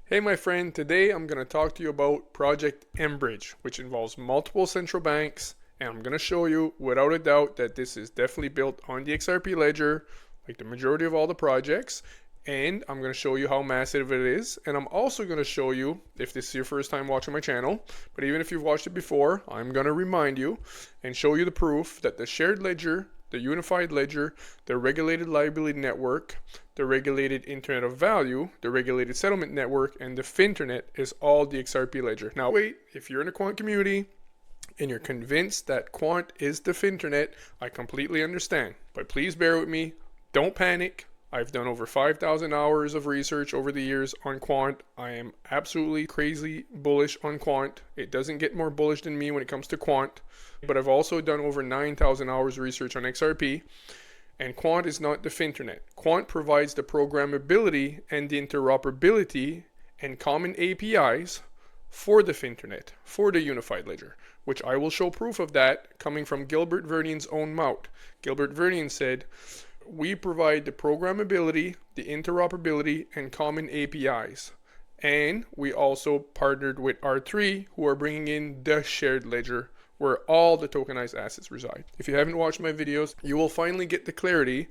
Hey my friend, today I'm going to talk to you about Project Enbridge, which involves multiple central banks, and I'm going to show you without a doubt that this is definitely built on the XRP Ledger, like the majority of all the projects, and I'm going to show you how massive it is, and I'm also going to show you, if this is your first time watching my channel, but even if you've watched it before, I'm going to remind you and show you the proof that the shared ledger, the unified ledger, the regulated liability network, the regulated internet of value, the regulated settlement network, and the Finternet is all the XRP ledger. Now wait, if you're in the Quant community and you're convinced that Quant is the Finternet, I completely understand. But please bear with me, don't panic. I've done over 5,000 hours of research over the years on Quant. I am absolutely crazy bullish on Quant. It doesn't get more bullish than me when it comes to Quant. But I've also done over 9,000 hours of research on XRP. And Quant is not the Finternet. Quant provides the programmability and the interoperability and common APIs for the Finternet, for the unified ledger, which I will show proof of that coming from Gilbert Verdian's own mouth. Gilbert Verdian said, "We provide the programmability, the interoperability, and common APIs. And we also partnered with R3, who are bringing in the shared ledger, where all the tokenized assets reside." If you haven't watched my videos, you will finally get the clarity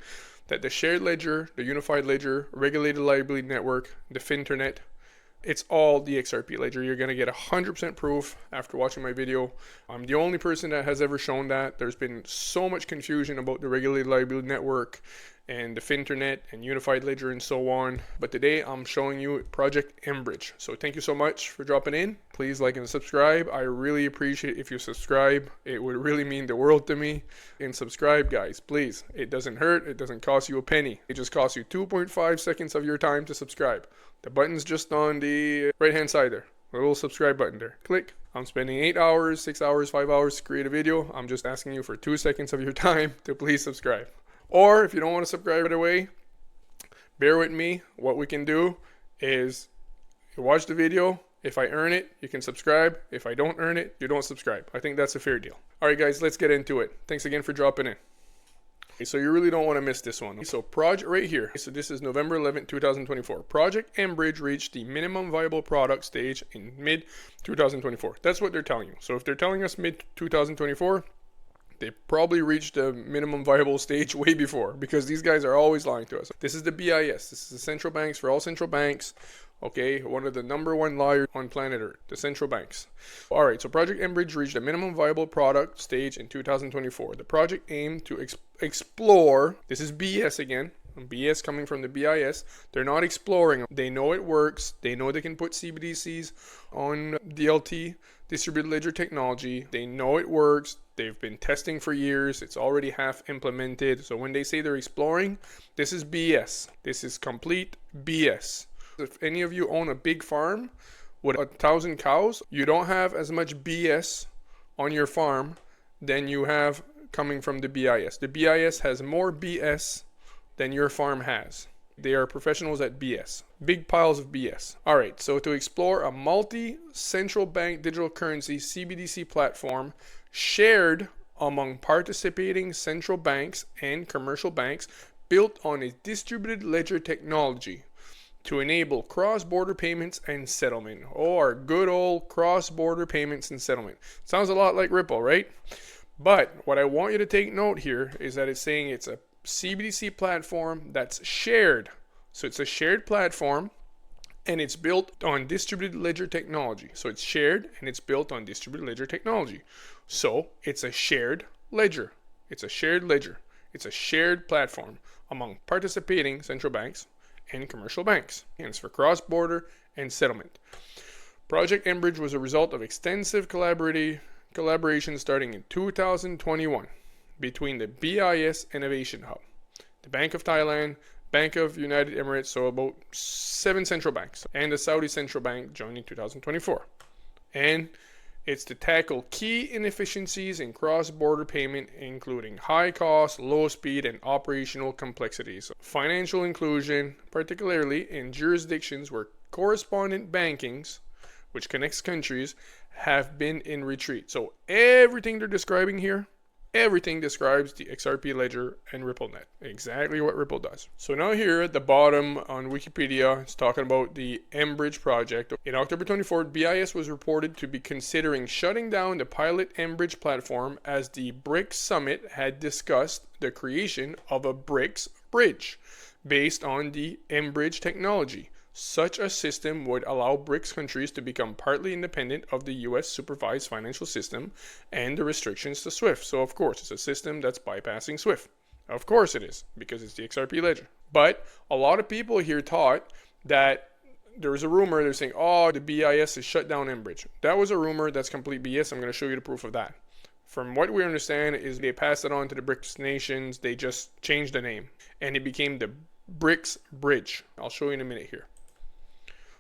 that the shared ledger, the unified ledger, regulated liability network, the Finternet, it's all the XRP ledger. You're going to get 100% proof after watching my video. I'm the only person that has ever shown that. There's been so much confusion about the regulated liability network and the Finternet and unified ledger and so on. But today I'm showing you Project Enbridge. So thank you so much for dropping in. Please like and subscribe. I really appreciate if you subscribe. It would really mean the world to me. And subscribe, guys, please. It doesn't hurt. It doesn't cost you a penny. It just costs you 2.5 seconds of your time to subscribe. The button's just on the right hand side there. A little subscribe button there. Click. I'm spending 8 hours, 6 hours, 5 hours to create a video. I'm just asking you for 2 seconds of your time to please subscribe. Or if you don't want to subscribe right away, bear with me. What we can do is you watch the video. If I earn it, you can subscribe. If I don't earn it, you don't subscribe. I think that's a fair deal. All right, guys, let's get into it. Thanks again for dropping in. Okay, so you really don't want to miss this one. So project right here. So this is November 11th, 2024. Project Enbridge reached the minimum viable product stage in mid 2024. That's what they're telling you. So if they're telling us mid 2024, they probably reached the minimum viable stage way before, because these guys are always lying to us. This is the BIS. This is the central banks for all central banks. Okay, one of the #1 liars on planet Earth, the central banks. All right, so Project Enbridge reached a minimum viable product stage in 2024. The project aimed to explore, this is BS again, BS coming from the BIS. They're not exploring. They know it works. They know they can put CBDCs on DLT, distributed ledger technology. They know it works. They've been testing for years. It's already half implemented. So when they say they're exploring, this is BS. This is complete BS. If any of you own a big farm with 1,000 cows, you don't have as much BS on your farm than you have coming from the BIS. The BIS has more BS than your farm has. They are professionals at BS. Big piles of BS. All right, so to explore a multi-central bank digital currency CBDC platform shared among participating central banks and commercial banks, built on a distributed ledger technology to enable cross-border payments and settlement. Oh, our good old cross-border payments and settlement. Sounds a lot like Ripple, right? But what I want you to take note here is that it's saying it's a CBDC platform that's shared. So it's a shared platform and it's built on distributed ledger technology. So it's shared and it's built on distributed ledger technology. So it's a shared ledger. It's a shared ledger. It's a shared platform among participating central banks and commercial banks. And it's for cross-border and settlement. Project Enbridge was a result of extensive collaboration starting in 2021 between the BIS Innovation Hub, the Bank of Thailand, Bank of United Emirates, so about 7 central banks, and the Saudi Central Bank joined in 2024. And it's to tackle key inefficiencies in cross-border payment, including high cost, low speed, and operational complexities. Financial inclusion, particularly in jurisdictions where correspondent bankings, which connects countries, have been in retreat. So everything they're describing here Everything describes the XRP Ledger and RippleNet, exactly what Ripple does. So now here at the bottom on Wikipedia, it's talking about the Mbridge project. In October 24th, BIS was reported to be considering shutting down the pilot Mbridge platform as the BRICS summit had discussed the creation of a BRICS Bridge based on the Mbridge technology. Such a system would allow BRICS countries to become partly independent of the US supervised financial system and the restrictions to SWIFT. So of course, it's a system that's bypassing SWIFT. Of course it is, because it's the XRP Ledger. But a lot of people here thought that there was a rumor, they're saying, oh, the BIS has shut down Mbridge. That was a rumor, that's complete BS. I'm going to show you the proof of that. From what we understand is they passed it on to the BRICS nations, they just changed the name, and it became the BRICS Bridge. I'll show you in a minute here.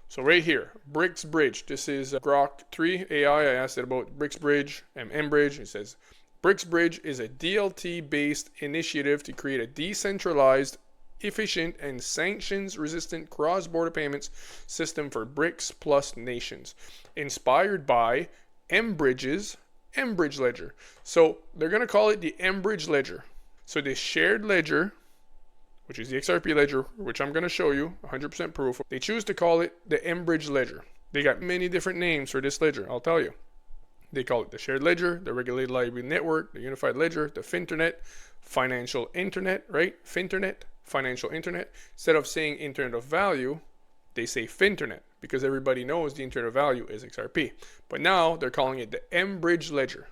So right here, BRICS Bridge. This is Grok 3 AI. I asked it about BRICS Bridge and Mbridge. It says, BRICS Bridge is a DLT-based initiative to create a decentralized, efficient, and sanctions-resistant cross-border payments system for BRICS plus nations, inspired by Mbridge's Mbridge Ledger. So they're going to call it the Mbridge Ledger. So this shared ledger, which is the XRP Ledger, which I'm going to show you, 100% proof. They choose to call it the Mbridge Ledger. They got many different names for this ledger, I'll tell you. They call it the Shared Ledger, the Regulated Liability Network, the Unified Ledger, the Finternet, Financial Internet, right? Finternet, Financial Internet. Instead of saying Internet of Value, they say Finternet, because everybody knows the Internet of Value is XRP. But now they're calling it the Mbridge Ledger.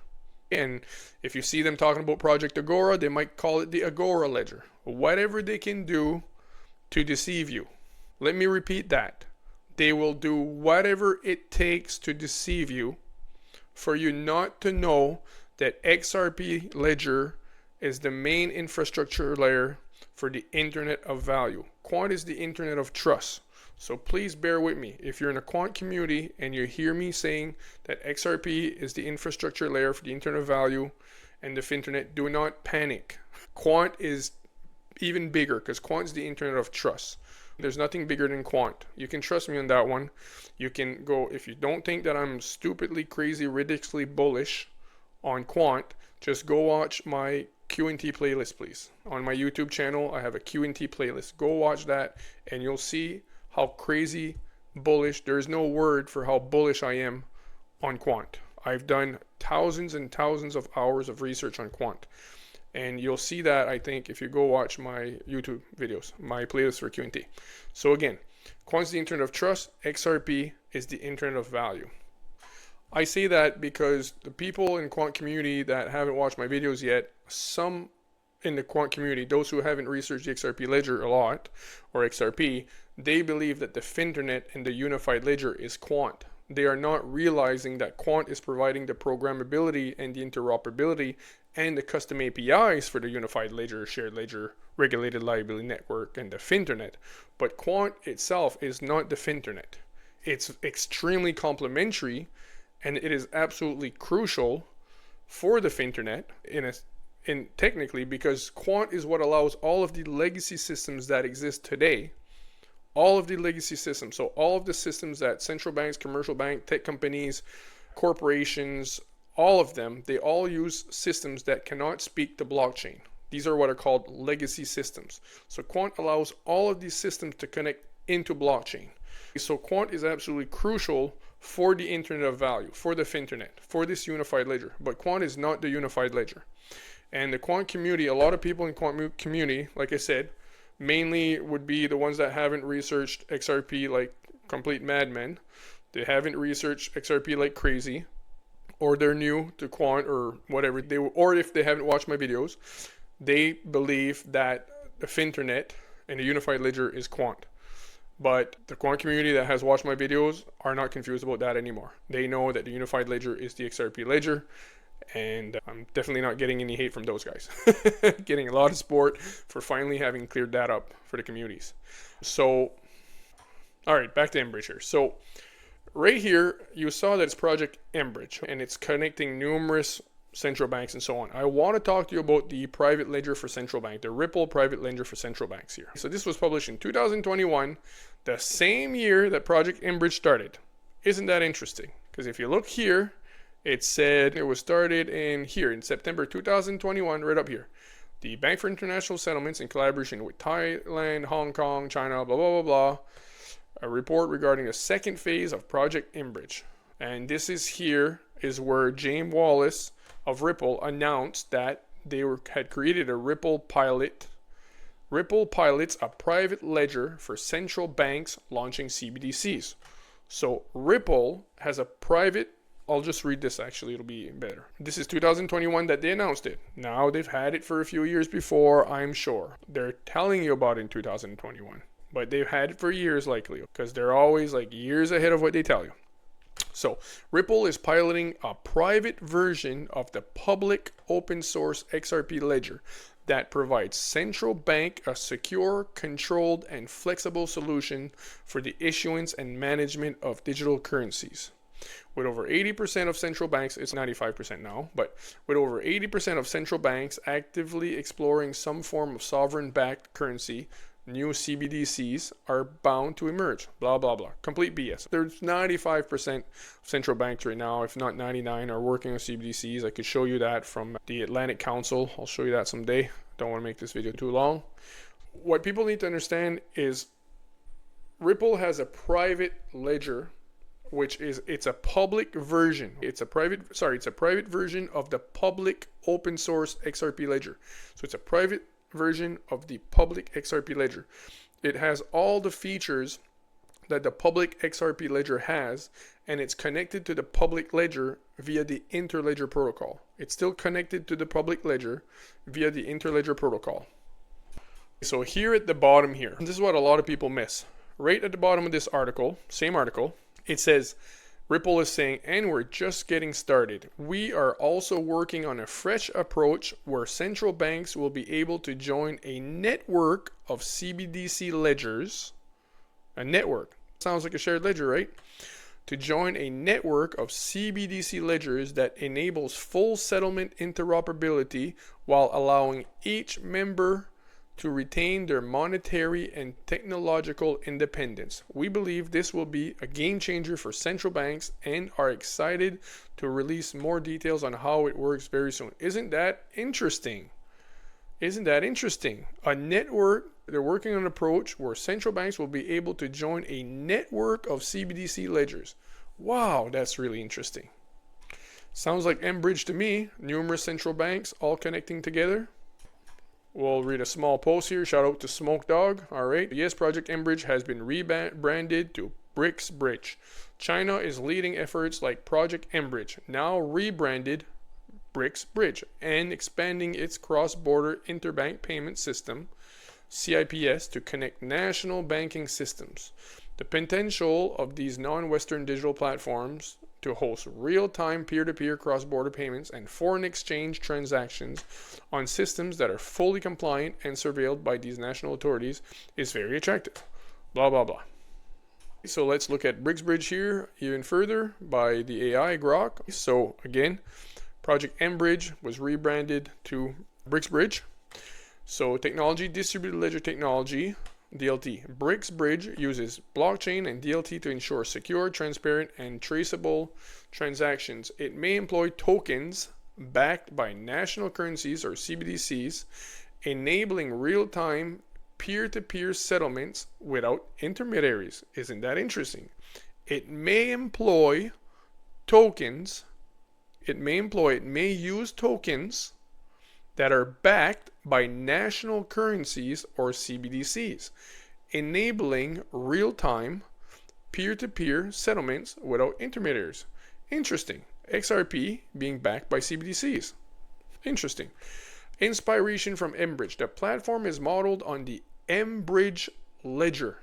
And if you see them talking about Project Agora, they might call it the Agora Ledger. Whatever they can do to deceive you. Let me repeat that. They will do whatever it takes to deceive you for you not to know that XRP Ledger is the main infrastructure layer for the Internet of Value. Quant is the Internet of Trust. So please bear with me. If you're in a Quant community and you hear me saying that XRP is the infrastructure layer for the Internet of Value and the Finternet, do not panic. Quant is even bigger because Quant is the Internet of Trust. There's nothing bigger than Quant. You can trust me on that one. You can go, if you don't think that I'm stupidly, crazy, ridiculously bullish on Quant, just go watch my Q&T playlist, please. On my YouTube channel, I have a Q&T playlist. Go watch that and you'll see how crazy bullish. There's no word for how bullish I am on Quant. I've done thousands and thousands of hours of research on Quant. And you'll see that, I think, if you go watch my YouTube videos, my playlist for Q&T. So again, Quant's the Internet of Trust. XRP is the Internet of Value. I say that because the people in Quant community that haven't watched my videos yet, some in the Quant community, those who haven't researched the XRP Ledger a lot, or XRP, they believe that the Finternet and the Unified Ledger is Quant. They are not realizing that Quant is providing the programmability and the interoperability and the custom APIs for the Unified Ledger, Shared Ledger, Regulated Liability Network, and the Finternet. But Quant itself is not the Finternet. It's extremely complementary, and it is absolutely crucial for the Finternet in technically, because Quant is what allows all of the legacy systems that exist today, all of the legacy systems, so all of the systems that central banks, commercial bank, tech companies, corporations, all of them, they all use systems that cannot speak to blockchain. These are what are called legacy systems. So Quant allows all of these systems to connect into blockchain. So Quant is absolutely crucial for the Internet of Value, for the Finternet, for this Unified Ledger. But Quant is not the Unified Ledger. And the Quant community, a lot of people in Quant community, like I said, mainly would be the ones that haven't researched XRP like complete madmen. They haven't researched XRP like crazy, or they're new to Quant or whatever. Or if they haven't watched my videos, they believe that the Finternet and the Unified Ledger is Quant. But the Quant community that has watched my videos are not confused about that anymore. They know that the Unified Ledger is the XRP Ledger. And I'm definitely not getting any hate from those guys. Getting a lot of support for finally having cleared that up for the communities. So, all right, back to Mbridge here. So, right here, you saw that it's Project Enbridge, and it's connecting numerous central banks and so on. I want to talk to you about the private ledger for central bank, the Ripple private ledger for central banks here. So this was published in 2021, the same year that Project Enbridge started. Isn't that interesting? Because if you look here, It said it was started in September 2021, right up here. The Bank for International Settlements, in collaboration with Thailand, Hong Kong, China, blah, blah, blah, blah. A report regarding the second phase of Project Enbridge. And this is where James Wallace of Ripple announced that they had created a Ripple Pilot. Ripple pilots a private ledger for central banks launching CBDCs. So Ripple has a private, I'll just read this actually, it'll be better. This is 2021 that they announced it. Now they've had it for a few years before, I'm sure. They're telling you about it in 2021. But they've had it for years likely, because they're always like years ahead of what they tell you. So Ripple is piloting a private version of the public open source XRP Ledger that provides central bank a secure, controlled, and flexible solution for the issuance and management of digital currencies. With over 80% of central banks, it's 95% now, but with over 80% of central banks actively exploring some form of sovereign-backed currency, new CBDCs are bound to emerge. Blah, blah, blah. Complete BS. There's 95% of central banks right now, if not 99, are working on CBDCs. I could show you that from the Atlantic Council. I'll show you that someday. Don't want to make this video too long. What people need to understand is Ripple has a private ledger, it's a public version. It's a private version of the public open source XRP Ledger. So it's a private version of the public XRP Ledger. It has all the features that the public XRP Ledger has, and it's connected to the public ledger via the interledger protocol. It's still connected to the public ledger via the interledger protocol. So here at the bottom here, this is what a lot of people miss. Right at the bottom of this article, same article, it says, Ripple is saying, and we're just getting started. We are also working on a fresh approach where central banks will be able to join a network of CBDC ledgers. A network. Sounds like a shared ledger, right? To join a network of CBDC ledgers that enables full settlement interoperability while allowing each member to retain their monetary and technological independence. We believe this will be a game changer for central banks and are excited to release more details on how it works very soon. Isn't that interesting? Isn't that interesting? A network, they're working on an approach where central banks will be able to join a network of CBDC ledgers. Wow, that's really interesting. Sounds like Mbridge to me. Numerous central banks all connecting together. We'll read a small post here. Shout out to Smoke Dog. All right. Yes, Project Enbridge has been rebranded to BRICS Bridge. China is leading efforts like Project Enbridge, now rebranded BRICS Bridge, and expanding its cross-border interbank payment system, CIPS, to connect national banking systems. The potential of these non-Western digital platforms to host real-time peer-to-peer cross-border payments and foreign exchange transactions on systems that are fully compliant and surveilled by these national authorities is very attractive. Blah, blah, blah. So let's look at BRICS Bridge here even further by the AI Grok. So again, Project Enbridge was rebranded to BRICS Bridge. So technology, distributed ledger technology, DLT. BRICS Bridge uses blockchain and DLT to ensure secure, transparent, and traceable transactions. It may employ tokens backed by national currencies or CBDCs, enabling real-time peer-to-peer settlements without intermediaries. Isn't that interesting? It may employ tokens. It may use tokens that are backed by national currencies or CBDCs, enabling real-time peer-to-peer settlements without intermediaries. Interesting. XRP being backed by CBDCs. Interesting. Inspiration from Mbridge. The platform is modeled on the Mbridge Ledger,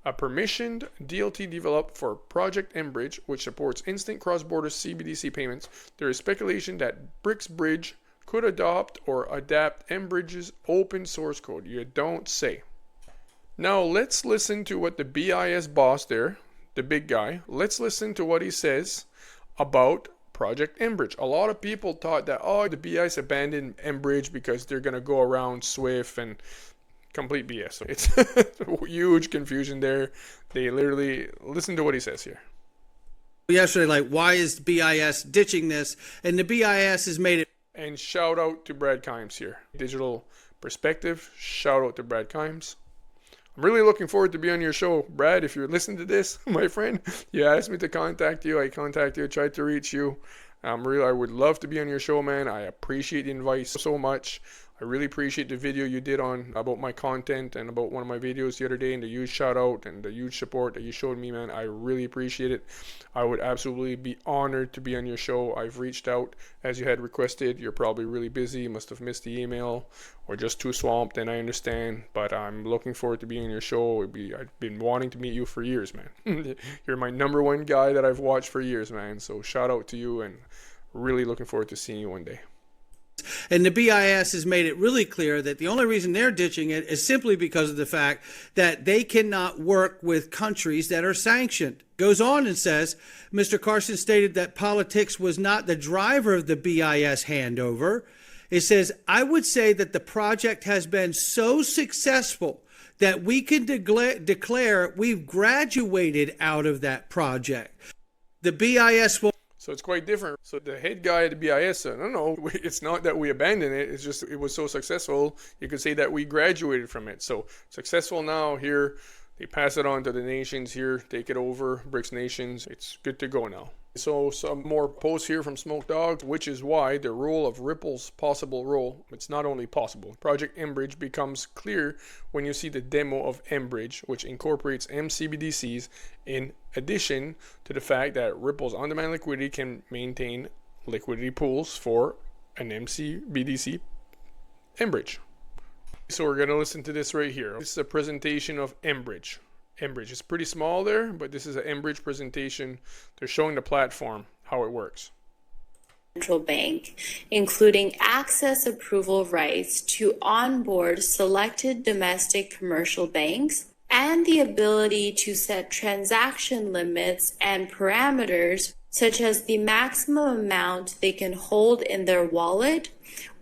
a permissioned DLT developed for Project Enbridge, which supports instant cross-border CBDC payments. There is speculation that BRICS Bridge could adopt or adapt Mbridge's open source code. You don't say. Now let's listen to what the BIS boss there, the big guy, let's listen to what he says about Project Enbridge. A lot of people thought that, oh, the BIS abandoned Mbridge because they're going to go around SWIFT and complete BS. So it's huge confusion there. They literally, listen to what he says here. yesterday, like, why is BIS ditching this? And the BIS has made it. And shout out to Brad Kimes here. Digital Perspective, shout out to Brad Kimes. I'm really looking forward to be on your show. Brad, if you're listening to this, my friend, you asked me to contact you. I contacted you, tried to reach you. I would love to be on your show, man. I appreciate the invite so much. I really appreciate the video you did about my content and about one of my videos the other day, and the huge shout out and the huge support that you showed me, man. I really appreciate it. I would absolutely be honored to be on your show. I've reached out as you had requested. You're probably really busy. You must have missed the email or just too swamped, and I understand, but I'm looking forward to being on your show. I've been wanting to meet you for years, man. You're my #1 guy that I've watched for years, man. So shout out to you, and really looking forward to seeing you one day. And the BIS has made it really clear that the only reason they're ditching it is simply because of the fact that they cannot work with countries that are sanctioned. Goes on and says, Mr. Carson stated that politics was not the driver of the BIS handover. It says, I would say that the project has been so successful that we can declare we've graduated out of that project. The BIS will. So it's quite different. So the head guy at the BIS said, no, it's not that we abandoned it. It's just it was so successful. You could say that we graduated from it. So successful now here. They pass it on to the nations here. Take it over. BRICS nations. It's good to go now. So some more posts here from Smoke Dog, which is why the role of Ripple's possible role, it's not only possible. Project Enbridge becomes clear when you see the demo of Mbridge, which incorporates CBDCs in addition to the fact that Ripple's on-demand liquidity can maintain liquidity pools for an CBDC Mbridge. So we're going to listen to this right here. This is a presentation of Mbridge. Mbridge is pretty small there, but this is an Mbridge presentation. They're showing the platform, how it works. Central bank, including access approval rights to onboard selected domestic commercial banks and the ability to set transaction limits and parameters such as the maximum amount they can hold in their wallet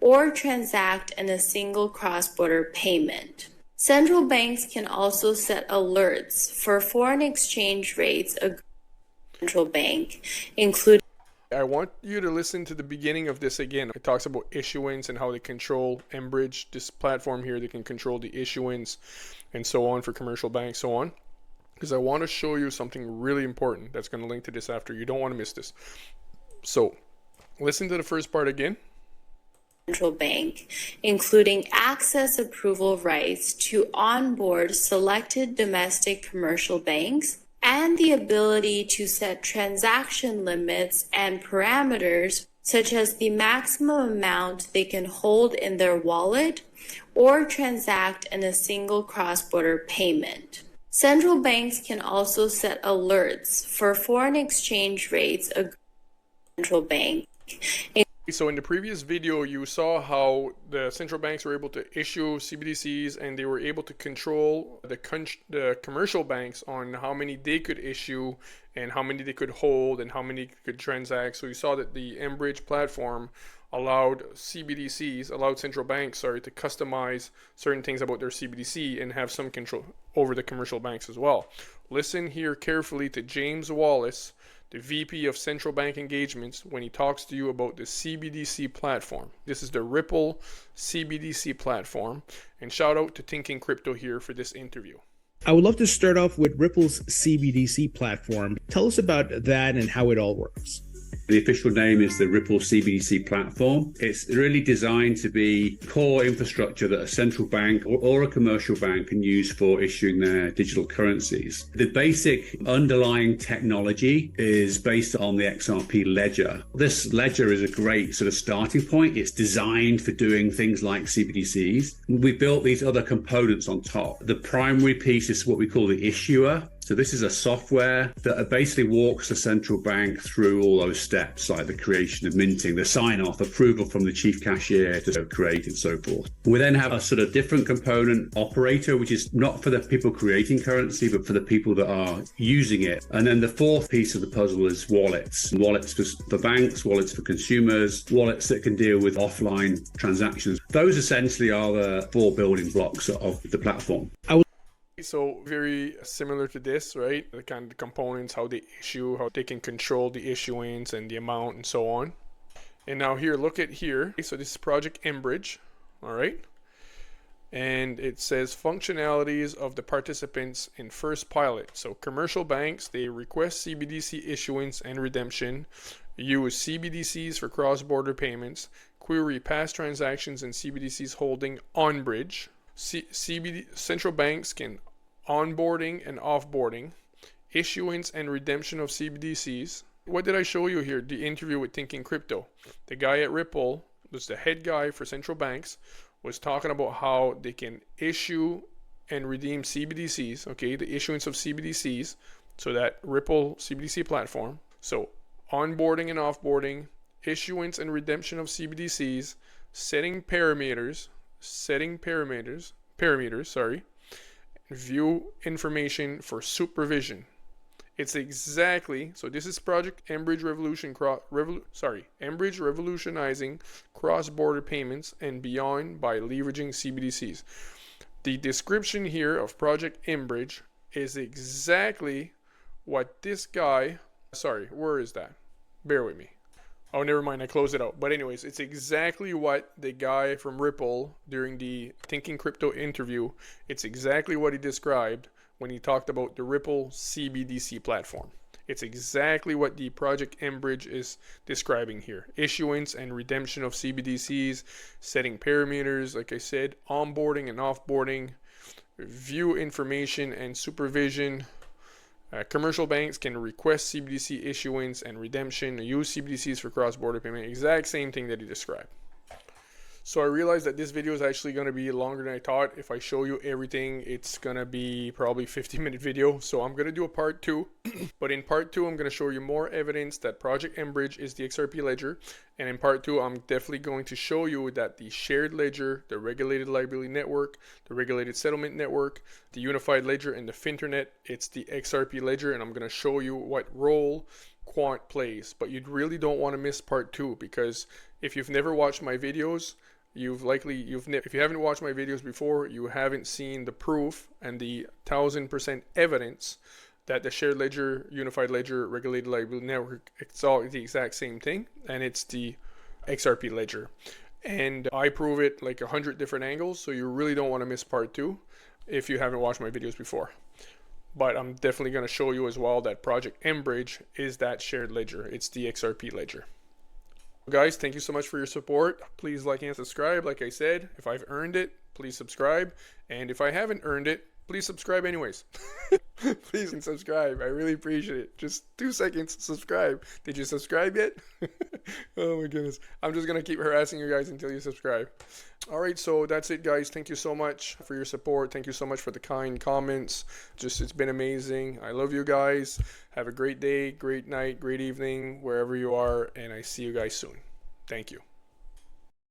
or transact in a single cross-border payment. Central banks can also set alerts for foreign exchange rates. Central bank, including. I want you to listen to the beginning of this again. It talks about issuance and how they control Mbridge, this platform here. They can control the issuance and so on for commercial banks, so on. Because I want to show you something really important that's going to link to this after. You don't want to miss this. So listen to the first part again. Central bank, including access approval rights to onboard selected domestic commercial banks and the ability to set transaction limits and parameters such as the maximum amount they can hold in their wallet or transact in a single cross-border payment. Central banks can also set alerts for foreign exchange rates. Central bank. So in the previous video, you saw how the central banks were able to issue CBDCs and they were able to control the commercial banks on how many they could issue and how many they could hold and how many could transact. So you saw that the Mbridge platform allowed central banks, to customize certain things about their CBDC and have some control over the commercial banks as well. Listen here carefully to James Wallace, the VP of Central Bank Engagements, when he talks to you about the CBDC platform. This is the Ripple CBDC platform. And shout out to Thinking Crypto here for this interview. I would love to start off with Ripple's CBDC platform. Tell us about that and how it all works. The official name is the Ripple CBDC platform. It's really designed to be core infrastructure that a central bank or a commercial bank can use for issuing their digital currencies. The basic underlying technology is based on the XRP Ledger. This ledger is a great sort of starting point. It's designed for doing things like CBDCs. We built these other components on top. The primary piece is what we call the issuer. So this is a software that basically walks the central bank through all those steps, like the creation of minting, the sign-off, approval from the chief cashier to create and so forth. We then have a sort of different component operator, which is not for the people creating currency, but for the people that are using it. And then the fourth piece of the puzzle is wallets. Wallets for banks, wallets for consumers, wallets that can deal with offline transactions. Those essentially are the four building blocks of the platform. So very similar to this, right? The kind of components, how they issue, how they can control the issuance and the amount and so on. And now here, look at here. So this is Project Enbridge, all right? And it says functionalities of the participants in first pilot. So commercial banks, they request CBDC issuance and redemption, use CBDCs for cross-border payments, query past transactions in CBDCs holding on Mbridge. Central banks can onboarding and offboarding, issuance and redemption of CBDCs. What did I show you here? The interview with Thinking Crypto. The guy at Ripple, was the head guy for central banks, was talking about how they can issue and redeem CBDCs, okay, the issuance of CBDCs, so that Ripple CBDC platform. So onboarding and offboarding, issuance and redemption of CBDCs, setting parameters, view information for supervision. It's exactly, so this is Project Enbridge Enbridge revolutionizing cross-border payments and beyond by leveraging CBDCs. The description here of Project Enbridge is exactly what this guy, where is that? Bear with me. Oh, never mind, I closed it out. But anyways, it's exactly what the guy from Ripple during the Thinking Crypto interview, it's exactly what he described when he talked about the Ripple CBDC platform. It's exactly what the Project Enbridge is describing here. Issuance and redemption of CBDCs, setting parameters, like I said, onboarding and offboarding, view information and supervision. Commercial banks can request CBDC issuance and redemption, use CBDCs for cross-border payment. Exact same thing that he described. So I realized that this video is actually going to be longer than I thought. If I show you everything, it's going to be probably 50-minute video. So I'm going to do a part 2. But in part 2, I'm going to show you more evidence that Project Enbridge is the XRP Ledger. And in part 2, I'm definitely going to show you that the shared ledger, the regulated liability network, the regulated settlement network, the unified ledger, and the Finternet, it's the XRP Ledger. And I'm going to show you what role Quant plays. But you really don't want to miss part 2, because if you've never watched my videos, if you haven't watched my videos before, you haven't seen the proof and the 1000% evidence that the shared ledger, unified ledger, regulated liability network, it's all the exact same thing, and it's the XRP ledger. And I prove it like 100 different angles, so you really don't want to miss part 2 if you haven't watched my videos before. But I'm definitely going to show you as well that Project Enbridge is that shared ledger. It's the XRP ledger. Guys, thank you so much for your support. Please like and subscribe. Like I said, if I've earned it, please subscribe. And if I haven't earned it, please subscribe anyways. Please subscribe. I really appreciate it. Just 2 seconds, subscribe. Did you subscribe yet? Oh my goodness. I'm just going to keep harassing you guys until you subscribe. All right, so that's it, guys. Thank you so much for your support. Thank you so much for the kind comments. It's been amazing. I love you guys. Have a great day, great night, great evening, wherever you are, and I see you guys soon. Thank you.